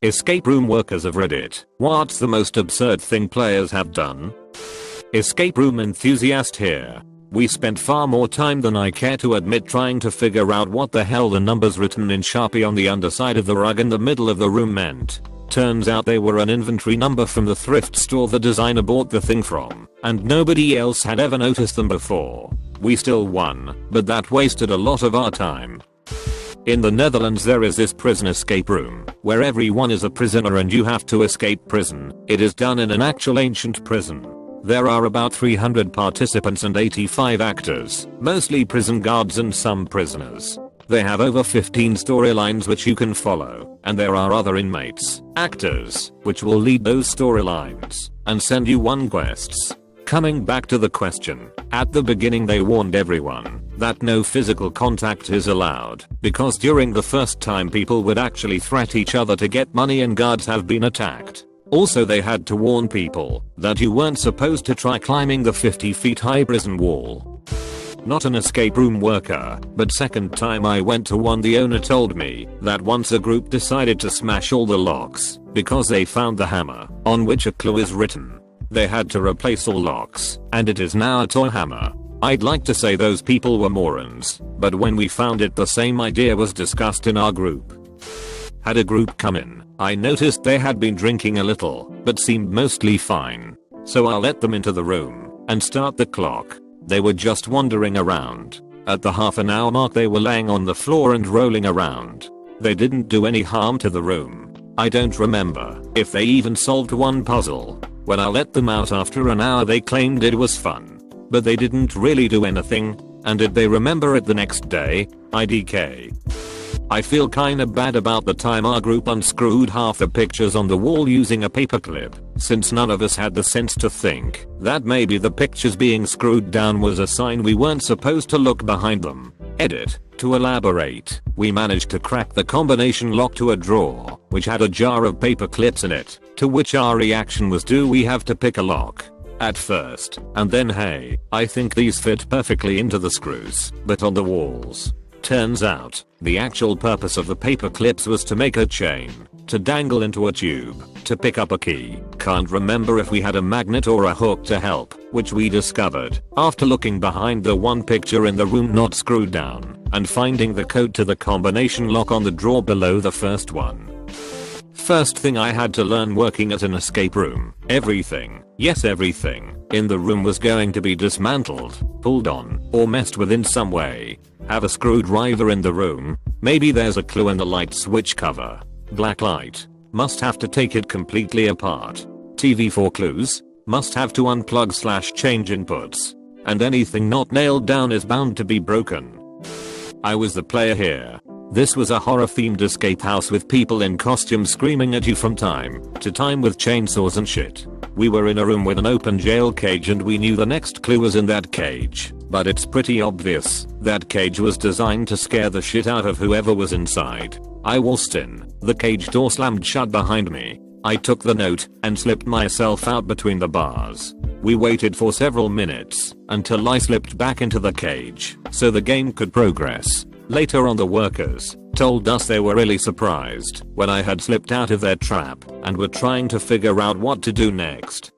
Escape room workers of Reddit. What's the most absurd thing players have done? Escape room enthusiast here. We spent far more time than I care to admit trying to figure out what the hell the numbers written in Sharpie on the underside of the rug in the middle of the room meant. Turns out they were an inventory number from the thrift store the designer bought the thing from, and nobody else had ever noticed them before. We still won, but that wasted a lot of our time. In the Netherlands there is this prison escape room, where everyone is a prisoner and you have to escape prison. It is done in an actual ancient prison. There are about 300 participants and 85 actors, mostly prison guards and some prisoners. They have over 15 storylines which you can follow, and there are other inmates, actors, which will lead those storylines, and send you one quests. Coming back to the question, at the beginning they warned everyone that no physical contact is allowed, because during the first time people would actually threaten each other to get money and guards have been attacked. Also they had to warn people that you weren't supposed to try climbing the 50 feet high prison wall. Not an escape room worker, but second time I went to one, the owner told me that once a group decided to smash all the locks because they found the hammer on which a clue is written. They had to replace all locks, and it is now a toy hammer. I'd like to say those people were morons, but when we found it the same idea was discussed in our group. Had a group come in, I noticed they had been drinking a little, but seemed mostly fine. So I let them into the room and start the clock. They were just wandering around. At the half an hour mark they were laying on the floor and rolling around. They didn't do any harm to the room. I don't remember if they even solved one puzzle. When I let them out after an hour they claimed it was fun. But they didn't really do anything, and did they remember it the next day? IDK. I feel kinda bad about the time our group unscrewed half the pictures on the wall using a paperclip, since none of us had the sense to think that maybe the pictures being screwed down was a sign we weren't supposed to look behind them. Edit. To elaborate, we managed to crack the combination lock to a drawer, which had a jar of paper clips in it, to which our reaction was, do we have to pick a lock? At first, and then hey, I think these fit perfectly into the screws, but on the walls. Turns out, the actual purpose of the paper clips was to make a chain, to dangle into a tube, to pick up a key. Can't remember if we had a magnet or a hook to help, which we discovered after looking behind the one picture in the room not screwed down, and finding the code to the combination lock on the drawer below the first one. First thing I had to learn working at an escape room, everything, yes everything, in the room was going to be dismantled, pulled on, or messed with in some way. Have a screwdriver in the room, maybe there's a clue in the light switch cover. Black light, must have to take it completely apart. TV for clues, must have to unplug/change inputs. And anything not nailed down is bound to be broken. I was the player here. This was a horror themed escape house with people in costumes screaming at you from time to time with chainsaws and shit. We were in a room with an open jail cage and we knew the next clue was in that cage, but it's pretty obvious that cage was designed to scare the shit out of whoever was inside. I waltzed in, the cage door slammed shut behind me. I took the note and slipped myself out between the bars. We waited for several minutes until I slipped back into the cage so the game could progress. Later on the workers told us they were really surprised when I had slipped out of their trap and were trying to figure out what to do next.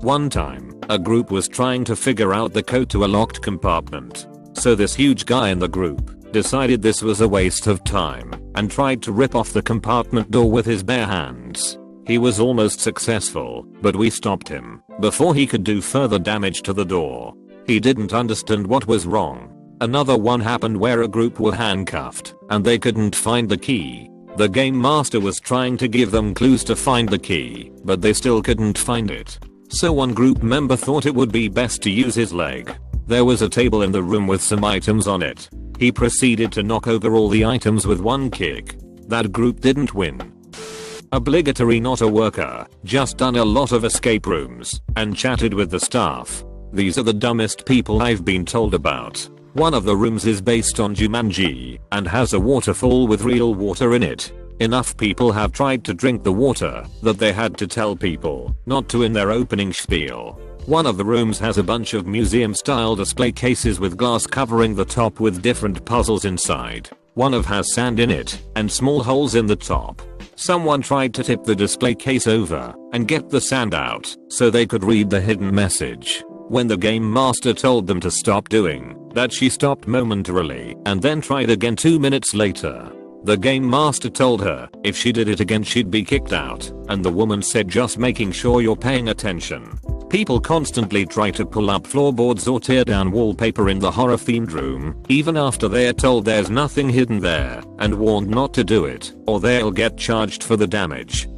One time, a group was trying to figure out the code to a locked compartment. So this huge guy in the group decided this was a waste of time and tried to rip off the compartment door with his bare hands. He was almost successful, but we stopped him before he could do further damage to the door. He didn't understand what was wrong. Another one happened where a group were handcuffed and they couldn't find the key. The game master was trying to give them clues to find the key, but they still couldn't find it. So one group member thought it would be best to use his leg. There was a table in the room with some items on it. He proceeded to knock over all the items with one kick. That group didn't win. Obligatory not a worker, just done a lot of escape rooms and chatted with the staff. These are the dumbest people I've been told about. One of the rooms is based on Jumanji and has a waterfall with real water in it. Enough people have tried to drink the water that they had to tell people not to in their opening spiel. One of the rooms has a bunch of museum style display cases with glass covering the top with different puzzles inside. One of has sand in it and small holes in the top. Someone tried to tip the display case over and get the sand out so they could read the hidden message. When the game master told them to stop doing that, she stopped momentarily and then tried again 2 minutes later. The game master told her if she did it again she'd be kicked out, and the woman said, just making sure you're paying attention. People constantly try to pull up floorboards or tear down wallpaper in the horror themed room, even after they're told there's nothing hidden there and warned not to do it, or they'll get charged for the damage.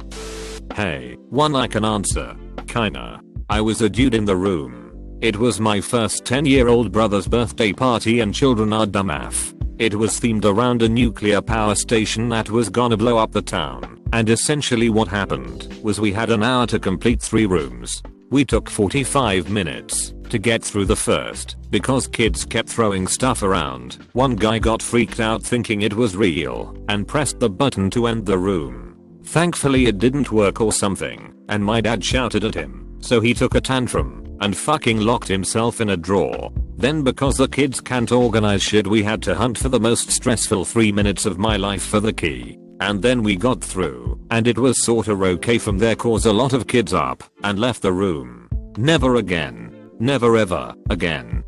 Hey, one I can answer. Kinda. I was a dude in the room. It was my first 10-year-old brother's birthday party and children are dumb AF. It was themed around a nuclear power station that was gonna blow up the town, and essentially what happened was we had an hour to complete 3 rooms. We took 45 minutes to get through the first because kids kept throwing stuff around. One guy got freaked out thinking it was real and pressed the button to end the room. Thankfully it didn't work or something, and my dad shouted at him, so he took a tantrum and fucking locked himself in a drawer. Then because the kids can't organize shit, we had to hunt for the most stressful 3 minutes of my life for the key. And then we got through, and it was sorta okay from there cause a lot of kids up and left the room. Never again. Never ever again.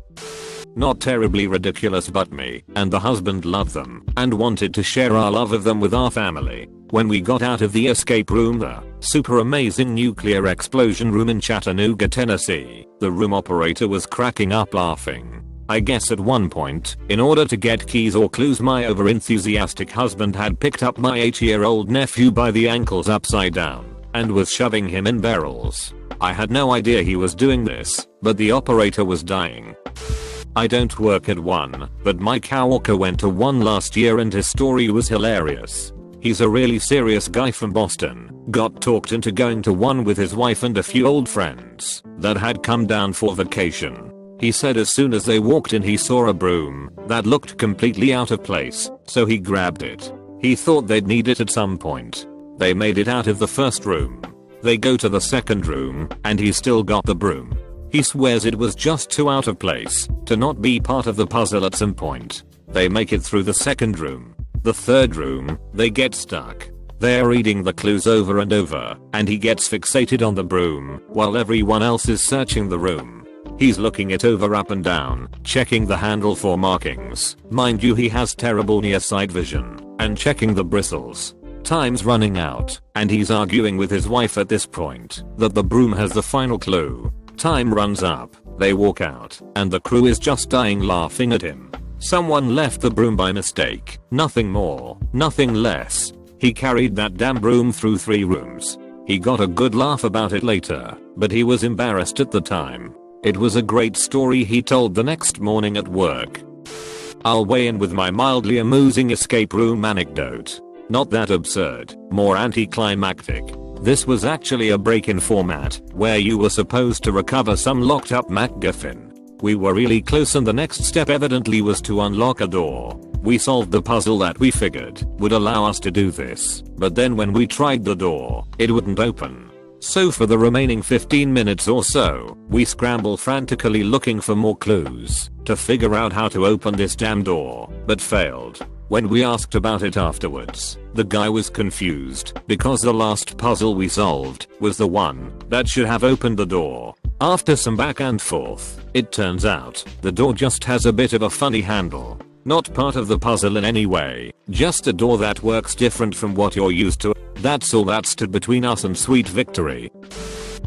Not terribly ridiculous, but me and the husband loved them and wanted to share our love of them with our family. When we got out of the escape room, the super amazing nuclear explosion room in Chattanooga, Tennessee, the room operator was cracking up laughing. I guess at one point, in order to get keys or clues, my over-enthusiastic husband had picked up my 8-year-old nephew by the ankles upside down and was shoving him in barrels. I had no idea he was doing this, but the operator was dying. I don't work at one, but my coworker went to one last year and his story was hilarious. He's a really serious guy from Boston, got talked into going to one with his wife and a few old friends that had come down for vacation. He said as soon as they walked in he saw a broom that looked completely out of place, so he grabbed it. He thought they'd need it at some point. They made it out of the first room. They go to the second room and he's still got the broom. He swears it was just too out of place to not be part of the puzzle at some point. They make it through the second room. The third room, they get stuck. They're reading the clues over and over, and he gets fixated on the broom while everyone else is searching the room. He's looking it over up and down, checking the handle for markings. Mind you, he has terrible near sight vision, and checking the bristles. Time's running out, and he's arguing with his wife at this point that the broom has the final clue. Time runs up, they walk out, and the crew is just dying laughing at him. Someone left the broom by mistake, nothing more, nothing less. He carried that damn broom through 3 rooms. He got a good laugh about it later, but he was embarrassed at the time. It was a great story he told the next morning at work. I'll weigh in with my mildly amusing escape room anecdote. Not that absurd, more anticlimactic. This was actually a break-in format, where you were supposed to recover some locked up MacGuffin. We were really close and the next step evidently was to unlock a door. We solved the puzzle that we figured would allow us to do this, but then when we tried the door, it wouldn't open. So for the remaining 15 minutes or so, we scrambled frantically looking for more clues to figure out how to open this damn door, but failed. When we asked about it afterwards, the guy was confused because the last puzzle we solved was the one that should have opened the door. After some back and forth, it turns out the door just has a bit of a funny handle. Not part of the puzzle in any way, just a door that works different from what you're used to. That's all that stood between us and sweet victory.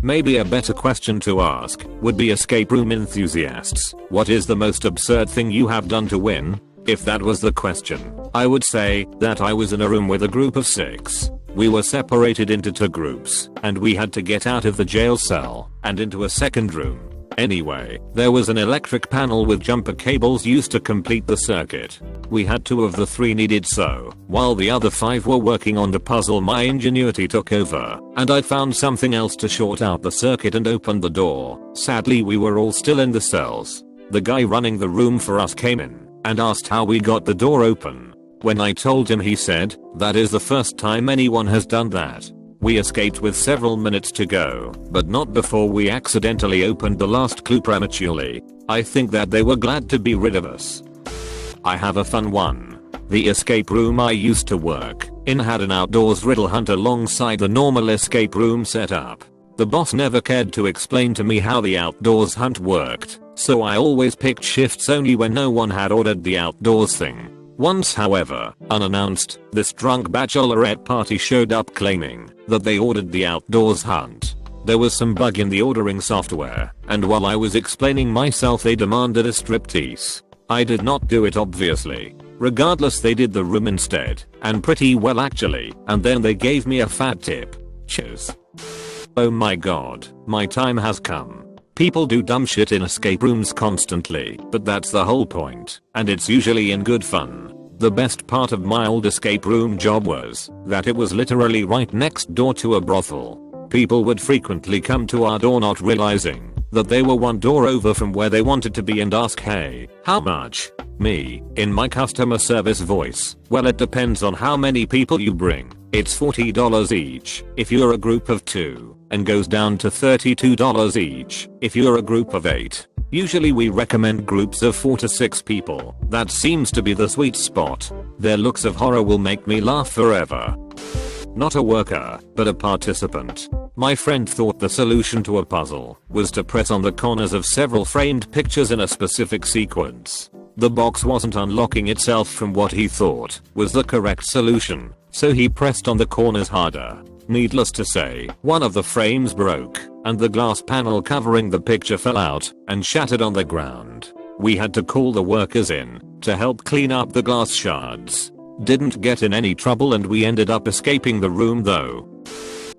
Maybe a better question to ask would be, escape room enthusiasts, what is the most absurd thing you have done to win? If that was the question, I would say that I was in a room with a group of 6. We were separated into 2 groups, and we had to get out of the jail cell and into a second room. Anyway, there was an electric panel with jumper cables used to complete the circuit. We had 2 of the 3 needed, so while the other 5 were working on the puzzle, my ingenuity took over, and I found something else to short out the circuit and open the door. Sadly, we were all still in the cells. The guy running the room for us came in and asked how we got the door open. When I told him, he said, "That is the first time anyone has done that." We escaped with several minutes to go, but not before we accidentally opened the last clue prematurely. I think that they were glad to be rid of us. I have a fun one. The escape room I used to work in had an outdoors riddle hunt alongside the normal escape room setup. The boss never cared to explain to me how the outdoors hunt worked, so I always picked shifts only when no one had ordered the outdoors thing. Once, however, unannounced, this drunk bachelorette party showed up claiming that they ordered the outdoors hunt. There was some bug in the ordering software, and while I was explaining myself they demanded a striptease. I did not do it, obviously. Regardless, they did the room instead, and pretty well actually, and then they gave me a fat tip. Cheers. Oh my god, my time has come. People do dumb shit in escape rooms constantly, but that's the whole point, and it's usually in good fun. The best part of my old escape room job was that it was literally right next door to a brothel. People would frequently come to our door not realizing that they were one door over from where they wanted to be and ask, "Hey, how much?" Me, in my customer service voice, "Well, it depends on how many people you bring. It's $40 each if you're a group of 2, and goes down to $32 each if you're a group of 8. Usually we recommend groups of 4 to 6 people. That seems to be the sweet spot. Their looks of horror will make me laugh forever." Not a worker, but a participant. My friend thought the solution to a puzzle was to press on the corners of several framed pictures in a specific sequence. The box wasn't unlocking itself from what he thought was the correct solution, so he pressed on the corners harder. Needless to say, one of the frames broke, and the glass panel covering the picture fell out and shattered on the ground. We had to call the workers in to help clean up the glass shards. Didn't get in any trouble and we ended up escaping the room though.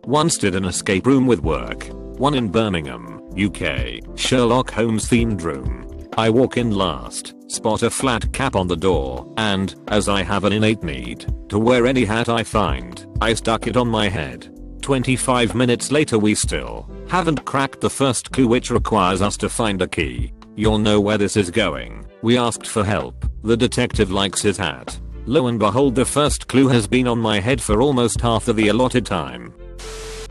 Once did an escape room with work. One in Birmingham, UK, Sherlock Holmes themed room. I walk in last, spot a flat cap on the door, and, as I have an innate need to wear any hat I find, I stuck it on my head. 25 minutes later we still haven't cracked the first clue, which requires us to find a key. You'll know where this is going. We asked for help. The detective likes his hat. Lo and behold, the first clue has been on my head for almost half of the allotted time.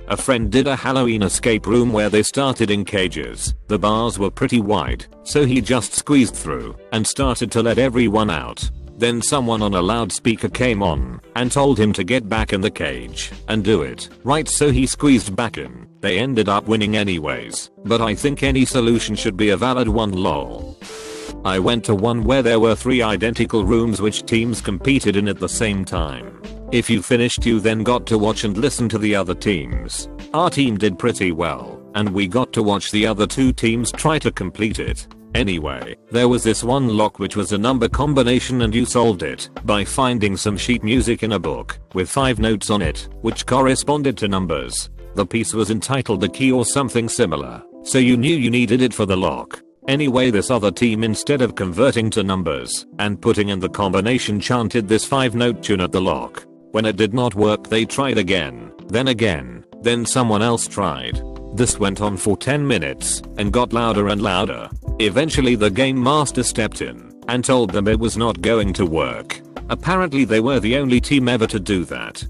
A friend did a Halloween escape room where they started in cages. The bars were pretty wide, so he just squeezed through and started to let everyone out. Then someone on a loudspeaker came on and told him to get back in the cage and do it right, so he squeezed back in. They ended up winning anyways, but I think any solution should be a valid one, lol. I went to one where there were 3 identical rooms which teams competed in at the same time. If you finished, you then got to watch and listen to the other teams. Our team did pretty well, and we got to watch the other 2 teams try to complete it. Anyway, there was this one lock which was a number combination, and you solved it by finding some sheet music in a book with 5 notes on it which corresponded to numbers. The piece was entitled The Key or something similar, so you knew you needed it for the lock. Anyway, this other team, instead of converting to numbers and putting in the combination, chanted this 5-note tune at the lock. When it did not work, they tried again, then someone else tried. This went on for 10 minutes and got louder and louder. Eventually the game master stepped in and told them it was not going to work. Apparently they were the only team ever to do that.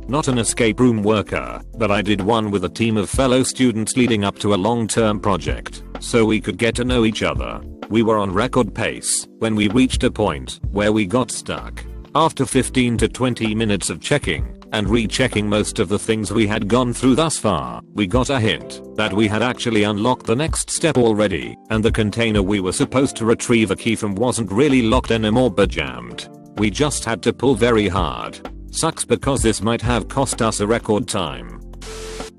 Not an escape room worker, but I did one with a team of fellow students leading up to a long-term project, so we could get to know each other. We were on record pace when we reached a point where we got stuck. After 15 to 20 minutes of checking and rechecking most of the things we had gone through thus far, we got a hint that we had actually unlocked the next step already, and the container we were supposed to retrieve a key from wasn't really locked anymore but jammed. We just had to pull very hard. Sucks because this might have cost us a record time.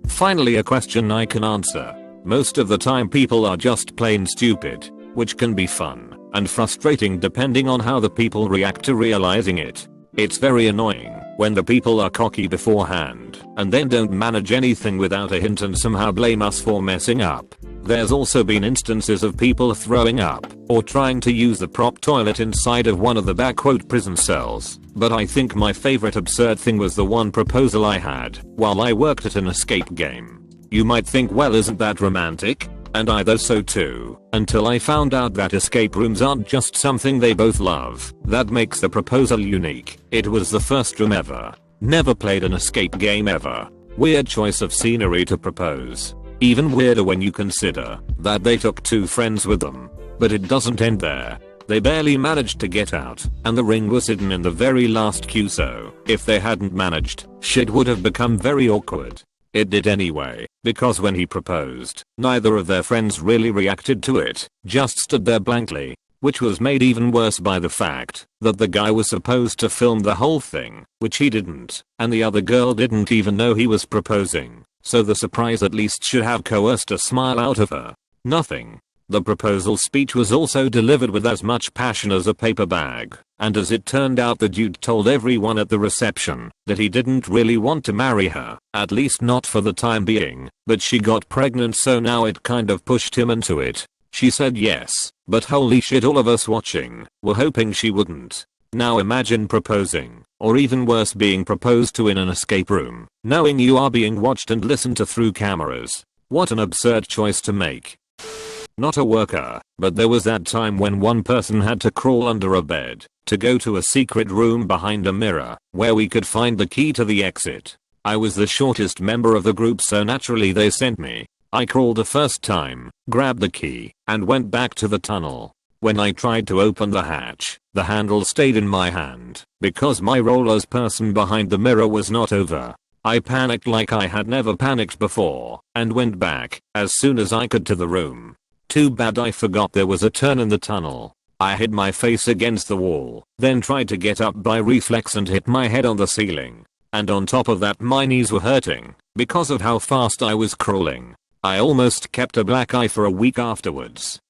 Finally, a question I can answer. Most of the time people are just plain stupid, which can be fun and frustrating depending on how the people react to realizing it. It's very annoying when the people are cocky beforehand and then don't manage anything without a hint and somehow blame us for messing up. There's also been instances of people throwing up or trying to use the prop toilet inside of one of the backquote prison cells. But I think my favorite absurd thing was the one proposal I had while I worked at an escape game. You might think, well, isn't that romantic? And I thought so too, until I found out that escape rooms aren't just something they both love. That makes the proposal unique. It was the first room ever. Never played an escape game ever. Weird choice of scenery to propose. Even weirder when you consider that they took 2 friends with them. But it doesn't end there. They barely managed to get out, and the ring was hidden in the very last queue, so if they hadn't managed, shit would have become very awkward. It did anyway, because when he proposed, neither of their friends really reacted to it, just stood there blankly, which was made even worse by the fact that the guy was supposed to film the whole thing, which he didn't, and the other girl didn't even know he was proposing, so the surprise at least should have coerced a smile out of her. Nothing. The proposal speech was also delivered with as much passion as a paper bag, and as it turned out the dude told everyone at the reception that he didn't really want to marry her, at least not for the time being, but she got pregnant, so now it kind of pushed him into it. She said yes, but holy shit, all of us watching were hoping she wouldn't. Now imagine proposing, or even worse being proposed to in an escape room, knowing you are being watched and listened to through cameras. What an absurd choice to make. Not a worker, but there was that time when one person had to crawl under a bed to go to a secret room behind a mirror where we could find the key to the exit. I was the shortest member of the group, so naturally they sent me. I crawled the first time, grabbed the key, and went back to the tunnel. When I tried to open the hatch, the handle stayed in my hand because my role as person behind the mirror was not over. I panicked like I had never panicked before and went back as soon as I could to the room. Too bad I forgot there was a turn in the tunnel. I hid my face against the wall, then tried to get up by reflex and hit my head on the ceiling. And on top of that, my knees were hurting because of how fast I was crawling. I almost kept a black eye for a week afterwards.